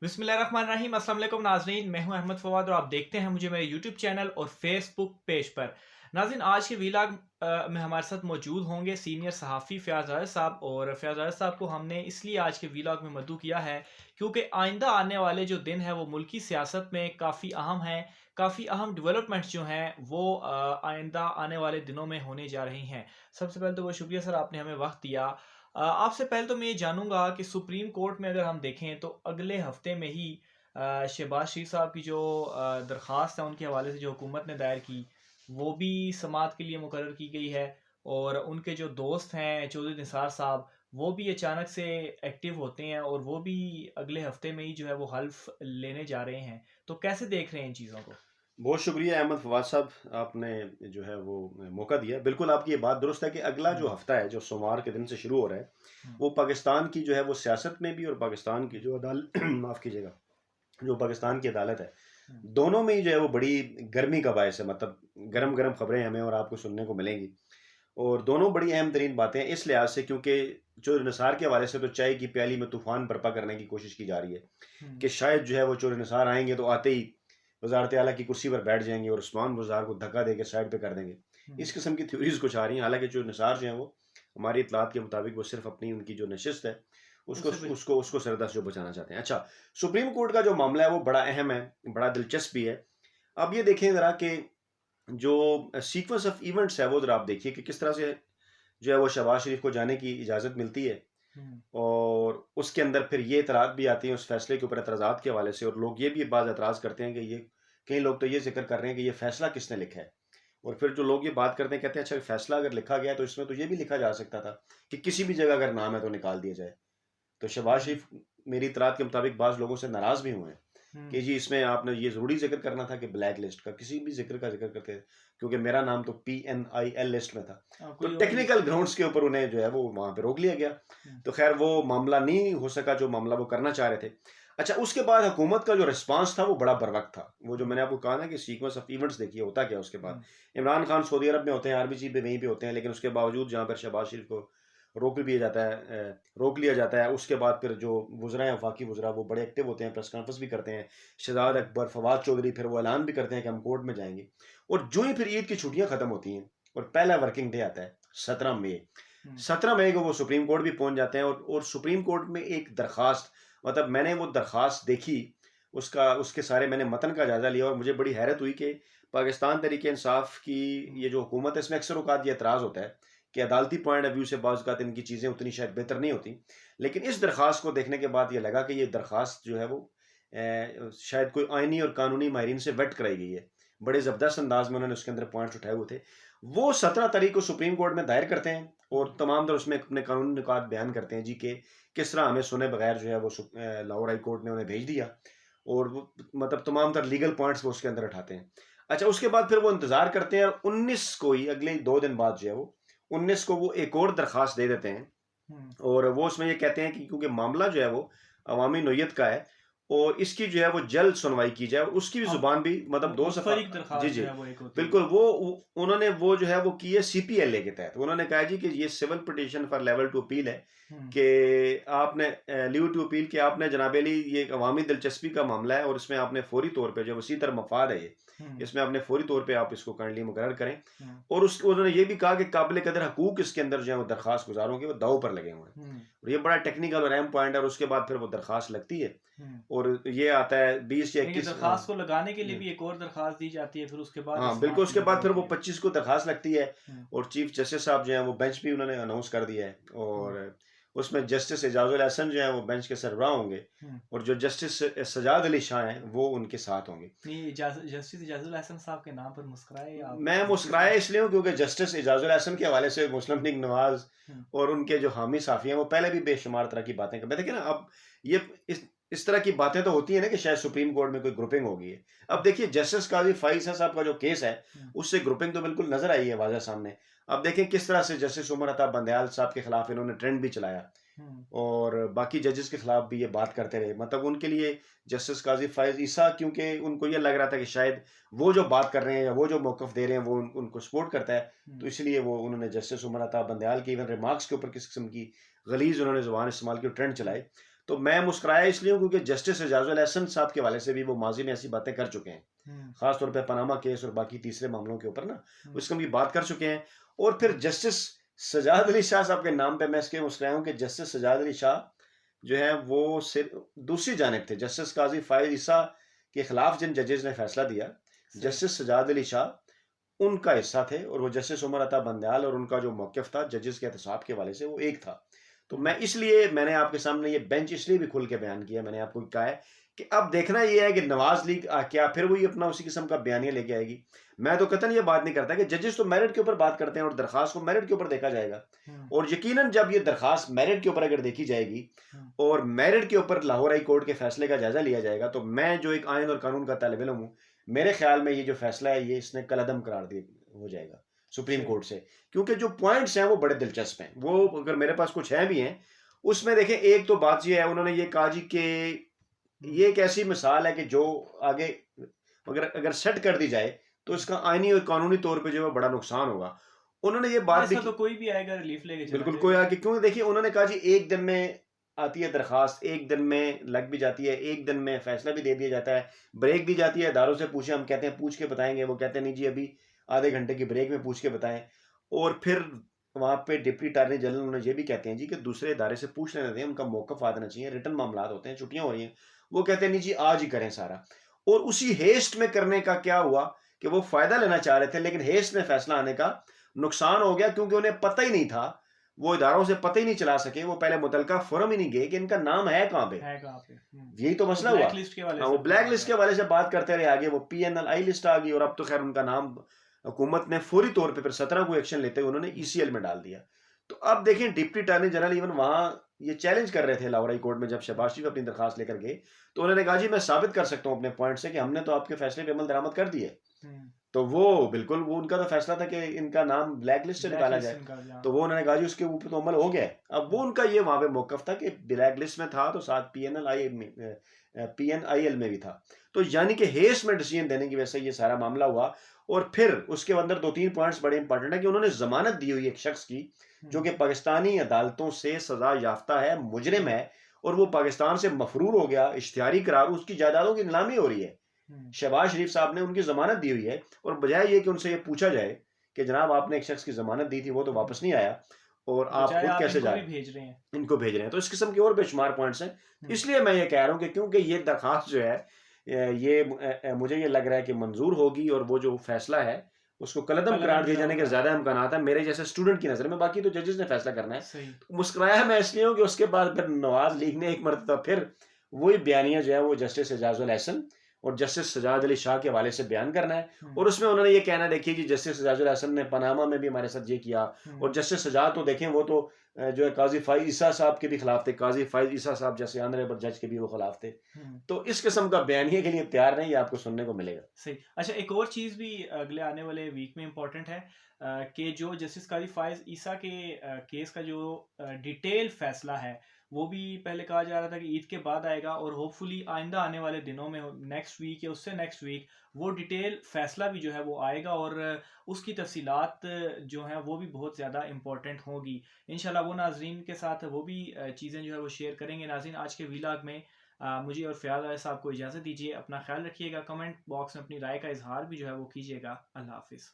बिस्मिल्लाहिर्रहमानिर्रहीम। अस्सलाम वालेकुम नाज़रीन, मैं हूं अहमद फवाद और आप देखते हैं मुझे मेरे यूट्यूब चैनल और फेसबुक पेज पर। नाज़रीन, आज के वीलॉग में हमारे साथ मौजूद होंगे सीनियर सहाफ़ी फ़याज़ आज़ साहब। और फ़याज़ आज़ साहब को हमने इसलिए आज के वीलॉग में मदऊ किया है क्योंकि आइंदा आने वाले जो दिन है वो मुल्की सियासत में काफ़ी अहम हैं। काफ़ी अहम डेवलपमेंट्स जो हैं वो आइंदा आने वाले दिनों में होने जा रही हैं। सबसे पहले तो वो शुक्रिया सर, आपने हमें वक्त दिया। आपसे पहले तो मैं ये जानूंगा कि सुप्रीम कोर्ट में अगर हम देखें तो अगले हफ्ते में ही शहबाज शरीफ साहब की जो दरख्वास्त है उनके हवाले से जो हुकूमत ने दायर की, वो भी समाअत के लिए मुकर्रर की गई है। और उनके जो दोस्त हैं चौधरी निसार साहब, वो भी अचानक से एक्टिव होते हैं और वो भी अगले हफ्ते में ही जो है वो हल्फ लेने जा रहे हैं। तो कैसे देख रहे हैं इन चीज़ों को? बहुत शुक्रिया अहमद फवाद साहब, आपने जो है वो मौका दिया। बिल्कुल आपकी ये बात दुरुस्त है कि अगला जो हम्म। हफ्ता है जो सोमवार के दिन से शुरू हो रहा है, हम्म। वो पाकिस्तान की जो है वो सियासत में भी और पाकिस्तान की जो अदालत माफ़ कीजिएगा, जो पाकिस्तान की अदालत है, हम्म। दोनों में ही जो है वो बड़ी गर्मी का बायस है। मतलब गरम गरम खबरें हमें और आपको सुनने को मिलेंगी, और दोनों बड़ी अहम तरीन बातें हैं इस लिहाज से, क्योंकि चोर निसार के हवाले से तो चाय की प्याली में तूफान बर्पा करने की कोशिश की जा रही है हम्म। कि शायद जो है वो चोर निसार आएंगे तो आते ही वजारत आला की कुर्सी पर बैठ जाएंगे और उस्मान बुज़दार को धक्का देकर साइड पे कर देंगे। हम्म। इस किस्म की थ्योरीज कुछ आ रही हैं। हालांकि चोर निसार जो है वो हमारी इतलात के मुताबिक वो सिर्फ अपनी उनकी जो नशिस्त है उसको उससे बच। उसको उसको सरदस्त जो बचाना चाहते हैं। अच्छा, सुप्रीम कोर्ट का जो मामला है वो बड़ा अहम है, बड़ा दिलचस्प भी है। अब ये देखें ज़रा कि जो सीक्वेंस ऑफ इवेंट्स है वो ज़रा आप देखिए कि किस तरह से जो है वो शहबाज शरीफ को जाने की इजाज़त मिलती है, हम्म। और उसके अंदर फिर ये एतराज़ भी आती हैं उस फैसले के ऊपर, एतराज़ात के हवाले से। और लोग ये भी बाज़ एतराज़ करते हैं कि ये, कई लोग तो ये ज़िक्र कर रहे हैं कि ये फैसला किसने लिखा है। और फिर जो लोग ये बात करते हैं कहते हैं अच्छा फैसला अगर लिखा गया है तो इसमें तो ये भी लिखा जा सकता था कि किसी भी जगह अगर नाम है तो निकाल दिया जाए। तो शहबाज हम्म। शरीफ मेरी इतरात के मुताबिक बाज़ लोगों से नाराज़ भी हुए हैं कि हम्म। जी इसमें आपने ये ज़रूरी ज़िक्र करना था कि ब्लैक लिस्ट का, किसी भी ज़िक्र का ज़िक्र करते, क्योंकि मेरा नाम तो PNIL लिस्ट में था। तो कोई और टेक्निकल लिस्ट में। ग्राउंड्स के ऊपर उन्हें जो है वो वहाँ पे रोक लिया गया। हम्म। तो खैर वो मामला नहीं हो सका जो मामला वो करना चाह रहे थे। अच्छा, उसके बाद हुकूमत का जो रिस्पांस था वो बड़ा बरवक्त था। वो जो हम्म। मैंने आपको कहा ना कि सीक्वेंस ऑफ इवेंट्स देखिए होता क्या है उसके बाद। हम्म। इमरान खान सऊदी अरब में होते हैं, आरबीसी पे वहीं पे होते हैं, लेकिन उसके बावजूद जहाँ पर शहबाज शरीफ को रोक भी दिया जाता है, रोक लिया जाता है। उसके बाद फिर जो वज़रा हैं, वफाकी वज़रा, वो बड़े एक्टिव होते हैं, प्रेस कॉन्फ्रेंस भी करते हैं। शहजाद हम्म। अकबर, फवाद चौधरी फिर वो ऐलान भी करते हैं कि हम कोर्ट में जाएंगे। और जो ही फिर ईद की छुट्टियां खत्म होती हैं और पहला वर्किंग डे आता है 17 मई, हम्म। 17 मई को वो सुप्रीम कोर्ट भी पहुंच जाते हैं। और सुप्रीम कोर्ट में एक दरखास्त, मतलब मैंने वो दरखास्त देखी, उसका उसके सारे मैंने मतन का जायजा लिया और मुझे बड़ी हैरत हुई कि पाकिस्तान तहरीक इंसाफ की ये हम्म। जो हुकूमत है, इसमें अक्सर औकात ये एतराज़ होता है कि अदालती पॉइंट ऑफ व्यू से बाज़ औक़ात इनकी चीज़ें उतनी शायद बेहतर नहीं होती। लेकिन इस दरख्वास्त को देखने के बाद ये लगा कि ये दरख्वास्त जो है वो शायद कोई आइनी और कानूनी माहिरीन से वेट कराई गई है। बड़े ज़बरदस्त अंदाज में उन्होंने उसके अंदर पॉइंट्स उठाए हुए थे। वो 17 तारीख को सुप्रीम कोर्ट में दायर करते हैं और तमाम तर उसमें अपने कानूनी निकात बयान करते हैं जी कि किस तरह हमें सुने बगैर जो है वो लाहौर हाई कोर्ट ने उन्हें भेज दिया। और वो मतलब तमाम तर लीगल पॉइंट्स वो उसके अंदर उठाते हैं। अच्छा, उसके बाद फिर वो इंतज़ार करते हैं और 19 को ही, अगले 2 दिन बाद जो है वो 19 को वो एक और दरख्वास्त दे देते हैं। हम्म। और वो उसमें ये कहते हैं कि क्योंकि मामला जो है वो अवामी नोयत का है और इसकी जो है वो जल्द सुनवाई की जाए, और उसकी भी हाँ, ज़ुबान भी मतलब 2 सफ़ा। मुखफरिक जी, दरखास्त जो जी। है वो एक होती है। बिल्कुल, उन्होंने वो जो है वो की है CPLA के तहत। उन्होंने कहा जी कि ये civil petition for level 2 appeal है हम्म। कि आपने लीव टू अपील कि आपने जनाब अली ये एक अवामी दिलचस्पी का मामला है और इसमें आपने फौरी तौर पे जो वसी तर मफाद है ये, हम्म। इसमें आपने फौरी तौर पे आप इसको करंटली मुकर्रर करें। हम्म। और उसको उन्होंने ये भी कहा कि काबिल कदर हकूक इसके अंदर जो है वो दरख्वास्त गुजारों के वो दाव पर लगे हुए हैं। हम्म। और ये बड़ा टेक्निकल और अहम पॉइंट है। और उसके बाद फिर वो दरख्वास्त लगती है हम्म। और ये आता है 20 या यानी कि 21। दरखास्त को लगाने के लिए भी एक और दरखास्त दी जाती है, फिर उसके बाद हाँ बिल्कुल, समाअत की उसके बाद मीटिंग फिर होती वो है। 25 को दरखास्त लगती है। हम्म। और चीफ जस्टिस साहब जो हैं वो बेंच भी उन्होंने अनाउंस कर दिया है। हम्म। और उसमें जस्टिस एजाजुल हसन जो है वो बेंच के सरबराह होंगे, हम्म। और जो जस्टिस सजाद अली शाह हैं वो उनके साथ होंगे। नहीं, जस्टिस इजाजुल हसन साहब के नाम पर मुस्कुराए आप? मैं जस्टिस मुस्कुराया इसलिए हूँ क्योंकि जस्टिस एजाजुल हसन के हवाले से मुस्लिम लीग नवाज हम्म। और उनके जो हामी साफी हैं वो पहले भी बेशुमार तरह की बातें करते थे ना। अब ये इस तरह की बातें तो होती है ना कि शायद सुप्रीम कोर्ट में कोई ग्रुपिंग होगी है। अब देखिए जस्टिस काजी फाइज साहब का जो केस है हम्म। उससे ग्रुपिंग तो बिल्कुल नजर आई है वाज़ा सामने। अब देखें किस तरह से जस्टिस उमर अता बंदयाल साहब के खिलाफ इन्होंने ट्रेंड भी चलाया हम्म। और बाकी जजेस के खिलाफ भी ये बात करते रहे। मतलब उनके लिए जस्टिस काजी फायज ईसा, क्योंकि उनको ये लग रहा था कि शायद वो जो बात कर रहे हैं या वो जो मौकफ दे रहे हैं वो उनको सपोर्ट करता है, तो हम्म। इसलिए वो उन्होंने जस्टिस उमर अता बंदयाल के इवन रिमार्क्स के ऊपर किस किस्म की गलीज उन्होंने जुबान इस्तेमाल की, ट्रेंड चलाए। तो मैं मुस्कुराया इसलिए हूँ क्योंकि जस्टिस एजाजुल एहसन साहब के हवाले से भी वो माजी में ऐसी बातें कर चुके हैं, हम्म, खास तौर पे पनामा केस और बाकी तीसरे मामलों के ऊपर ना, हम्म, उसकी भी बात कर चुके हैं। और फिर जस्टिस सजाद अली शाह साहब के नाम पे मैं इसके मुस्कुराया हूँ कि जस्टिस सजाद अली शाह जो है वो सिर्फ दूसरी जानिब थे। जस्टिस काजी फायज ईसा के खिलाफ जिन जजेस ने फैसला दिया, सही। जस्टिस सजाद अली शाह उनका हिस्सा थे, और वो जस्टिस उमर अता बंदयाल और उनका जो मौक़िफ़ था जजेस के एहतसाब के हवाले से वो एक था। तो हम्म, मैं इसलिए मैंने आपके सामने ये बेंच इसलिए भी खुल के बयान किया, मैंने आपको कहा है कि अब देखना ये है कि नवाज़ लीग क्या फिर वही अपना उसी किस्म का बयानिया लेके आएगी? मैं तो कतई ये बात नहीं करता कि जजेस तो मेरिट के ऊपर बात करते हैं और दरख़्वास्त को मेरिट के ऊपर देखा जाएगा। हम्म, और यकीनन जब ये दरख़्वास्त मेरिट के ऊपर अगर देखी जाएगी हम्म, और मेरिट के ऊपर लाहौर हाई कोर्ट के फैसले का जायज़ा लिया जाएगा, तो मैं जो एक आइन और कानून का तालिब इल्म हूँ, मेरे ख़्याल में ये जो फैसला है, ये इसने कलअदम करार दे हो जाएगा सुप्रीम सही। कोर्ट से। क्योंकि जो पॉइंट्स हैं वो बड़े दिलचस्प हैं। वो अगर मेरे पास कुछ हैं भी हैं, उसमें देखें एक तो बात ये है, उन्होंने ये कहा जी कि हम्म, ये एक ऐसी मिसाल है कि जो आगे अगर अगर सेट कर दी जाए, तो हम्म। इसका आईनी और कानूनी तौर पे जो है बड़ा नुकसान होगा। उन्होंने ये हाँ, बात भी ऐसा की, तो कोई भी आएगा रिलीफ लेके चला बिल्कुल कोई जाएगा। आके क्यों, देखिए उन्होंने कहा जी 1 दिन में आती है दरख़्वास्त, 1 दिन में लग भी जाती है, 1 दिन में फैसला भी दे दिया जाता है, ब्रेक दी जाती है, इदारों से पूछें, हम कहते हैं पूछ के बताएँगे, वो कहते हैं नहीं जी अभी आधे घंटे की ब्रेक में पूछ के बताएँ। और फिर वहाँ पे डिप्टी अटॉर्नी जनरल उन्होंने ये भी कहते हैं जी कि दूसरे इदारे से पूछ लेने दें, उनका मौक़िफ़ आ जाना चाहिए, रिटन मामलात होते हैं, छुट्टियाँ हो रही हैं। वो कहते हैं नहीं जी आज ही करें सारा। और उसी हेस्ट में करने का क्या हुआ कि वो फ़ायदा लेना चाह रहे थे, लेकिन हेस्ट में फैसला आने का नुकसान हो गया क्योंकि उन्हें पता ही नहीं था, वो इदारों से पता ही नहीं चला सके, वो पहले मुतलका फोरम ही नहीं गए कि इनका नाम है कहाँ पे। है कहाँ पे? यही तो वो मसला हुआ। ब्लैक लिस्ट के हवाले हाँ, से वो ब्लैक आ लिस्ट गया। के हवाले से बात करते रहे आगे, वो पीएनएल लिस्ट आ गई और अब तो खैर उनका नाम हुकूमत ने फौरी तौर पे फिर 17 को एक्शन लेते हुए उन्होंने ईसीएल में डाल दिया। तो अब देखें डिप्टी अटॉर्नी जनरल इवन वहाँ ये चैलेंज कर रहे थे लाहौर हाई कोर्ट में जब शहबाज शरीफ अपनी दरखास्त लेकर गए, तो उन्होंने कहा जी मैं साबित कर सकता हूँ अपने पॉइंट से कि हमने तो आपके फैसले पे अमल दरामद कर दिए। हम्म, तो वो बिल्कुल वो उनका तो फैसला था कि इनका नाम ब्लैक लिस्ट से ब्लैक निकाला लिस्ट जाए। इनका जहाँ। तो वो उन्होंने कहा जी उसके ऊपर तो अमल हो गया है। अब वो हम्म, उनका ये वहाँ पे मौक़िफ़ था कि ब्लैक लिस्ट में था तो साथ पीएनआईएल में पीएनआईएल में भी था। तो यानी कि हेस में डिसीजन देने की वजह से ये सारा मामला हुआ। और फिर उसके अंदर 2-3 पॉइंट्स बड़े इंपॉर्टेंट है कि उन्होंने ज़मानत दी हुई है एक शख्स की, जो हम्म, कि पाकिस्तानी अदालतों से सज़ा याफ्ता है, मुजरिम है, और वो पाकिस्तान से मफरूर हो गया, इश्तिहारी करार, उसकी जायदादों की नीलामी हो रही है। हम्म। शहबाज शरीफ साहब ने उनकी ज़मानत दी हुई है, और बजाय ये कि उनसे ये पूछा जाए कि जनाब आपने एक शख्स की ज़मानत दी थी, वो तो हम्म। वापस नहीं आया और आप बजाय खुद आप कैसे इनको जा भी रहे हैं? भेज रहे हैं। इनको भेज रहे हैं। तो इस किस्म के और बेशुमार पॉइंट्स हैं। हम्म, इसलिए मैं ये कह रहा हूँ कि क्योंकि ये दरख़्वास्त जो है मुझे ये लग रहा है कि मंज़ूर होगी और वो जो फ़ैसला है, उसको कलअदम करार कलअदम दिए जाने के होगा। ज़्यादा इम्कानात हैं मेरे जैसे स्टूडेंट की नज़र में, बाकी तो जजेस ने फ़ैसला करना है। सही। तो मुस्कुराया मैं इसलिए हूँ कि उसके बाद फिर नवाज़ लीग ने एक मरतबा फिर वही बयानिया जो है वो जस्टिस एजाजुल एहसन और जस्टिस सजाद अली शाह के हवाले से बयान करना है। हम्म, और उसमें उन्होंने ये कहना है देखिए जी जस्टिस एजाजुल एहसन ने पनामा में भी हमारे साथ ये किया, हम्म, और जस्टिस सजाद तो देखें वो तो जो है काजी फाइज ईसा साहब के भी खिलाफ थे, काजी फाइज ईसा साहब जैसे ऑनरेबल जज के भी वो खिलाफ थे। हम्म। तो इस किस्म का बयानिए के लिए तैयार नहीं, ये आपको सुनने को मिलेगा। सही। अच्छा, एक और चीज़ भी अगले आने वाले वीक में इम्पोर्टेंट है कि जो जस्टिस काजी फाइज ईसा के केस का जो डिटेल फैसला है, वो भी पहले कहा जा रहा था कि ईद के बाद आएगा, और होपफुली आइंदा आने वाले दिनों में नेक्स्ट वीक या उससे नेक्स्ट वीक वो डिटेल फैसला भी जो है वो आएगा, और उसकी तफसीलात जो हैं वो भी बहुत ज़्यादा इम्पोर्टेंट होगी। इंशाल्लाह वो नाजरीन के साथ वो भी चीज़ें जो है वो शेयर करेंगे। नाजरीन, आज के वीलाग में मुझे और फ़याज़ साहब को इजाज़त दीजिए। अपना ख्याल रखिएगा। कमेंट बॉक्स में अपनी राय का इज़हार भी जो है वो कीजिएगा। अल्लाह हाफ़िज़।